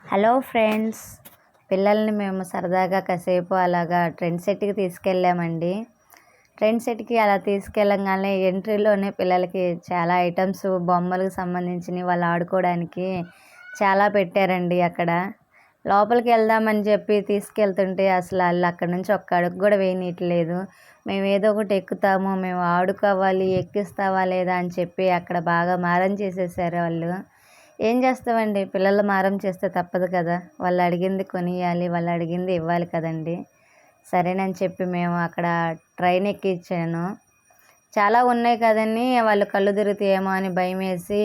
Hello friends, పిల్లల్ని మేము సరదాగా కాసేపు అలాగా ట్రైన్ సెట్కి తీసుకెళ్ళామండి. ట్రైన్ సెట్కి అలా తీసుకెళ్ళంగానే ఎంట్రీలోనే పిల్లలకి చాలా ఐటమ్స్ బొమ్మలకు సంబంధించినవి వాళ్ళు ఆడుకోవడానికి చాలా పెట్టారండి. అక్కడ లోపలికి వెళ్దామని చెప్పి తీసుకెళ్తుంటే అసలు వాళ్ళు అక్కడ నుంచి ఒక్క అడుగు కూడా వేయనీయట్లేదు. మేము ఏదో ఒకటి ఎక్కుతాము, మేము ఆడుకోవాలి, ఎక్కిస్తావా లేదా అని చెప్పి అక్కడ బాగా మారం చేసేసారు వాళ్ళు. ఏం చేస్తామండి, పిల్లలు మారం చేస్తే తప్పదు కదా, వాళ్ళు అడిగింది కొనియాలి, వాళ్ళు అడిగింది ఇవ్వాలి కదండి. సరేనని చెప్పి మేము అక్కడ ట్రైన్ ఎక్కించాను. చాలా ఉన్నాయి కదండి, వాళ్ళు కళ్ళు తిరుగుతాయేమో అని భయం వేసి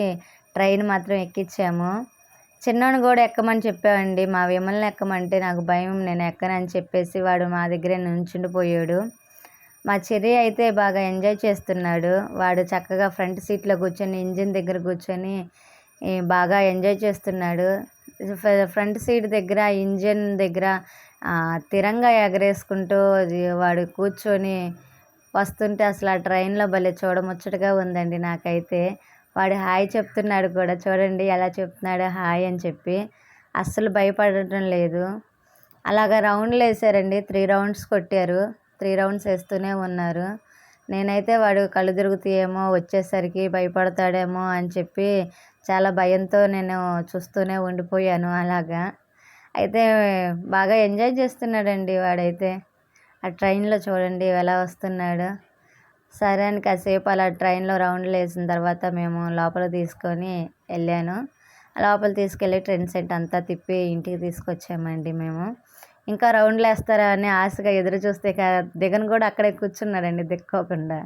ట్రైన్ మాత్రం ఎక్కించాము. చిన్నోని కూడా ఎక్కమని చెప్పామండి. మా విమల్ని ఎక్కమంటే నాకు భయం, నేను ఎక్కనని చెప్పేసి వాడు మా దగ్గరే నుంచుండిపోయాడు. మా చెర్రీ అయితే బాగా ఎంజాయ్ చేస్తున్నాడు. వాడు చక్కగా ఫ్రంట్ సీట్లో కూర్చొని ఇంజిన్ దగ్గర కూర్చొని బాగా ఎంజాయ్ చేస్తున్నాడు. ఫ్రంట్ సీట్ దగ్గర ఇంజిన్ దగ్గర తిరంగా ఎగరేసుకుంటూ వాడు కూర్చొని వస్తుంటే అసలు ఆ ట్రైన్లో భలే చూడముచ్చటగా ఉందండి. నాకైతే వాడు హాయ్ చెప్తున్నాడు కూడా, చూడండి ఎలా చెప్తున్నాడు హాయ్ అని చెప్పి. అస్సలు భయపడటం లేదు. అలాగా రౌండ్లు వేసారండి, 3 రౌండ్స్ కొట్టారు. 3 రౌండ్స్ వేస్తూనే ఉన్నారు. నేనైతే వాడు కళ్ళు తిరుగుతాయేమో, వచ్చేసరికి భయపడతాడేమో అని చెప్పి చాలా భయంతో నేను చూస్తూనే ఉండిపోయాను అలాగా. అయితే బాగా ఎంజాయ్ చేస్తున్నాడండి వాడైతే. ఆ ట్రైన్లో చూడండి ఎలా వస్తున్నాడు. సరే అని కాసేపు అలా ట్రైన్లో రౌండ్లు వేసిన తర్వాత మేము లోపల తీసుకొని వెళ్ళాను. లోపల తీసుకెళ్ళి ట్రైన్ సెట్ అంతా తిప్పి ఇంటికి తీసుకొచ్చామండి మేము. ఇంకా రౌండ్లు వేస్తారా అని ఆశగా ఎదురు చూస్తే దిగను కూడా అక్కడే కూర్చున్నాడండి దిక్కోకుండా.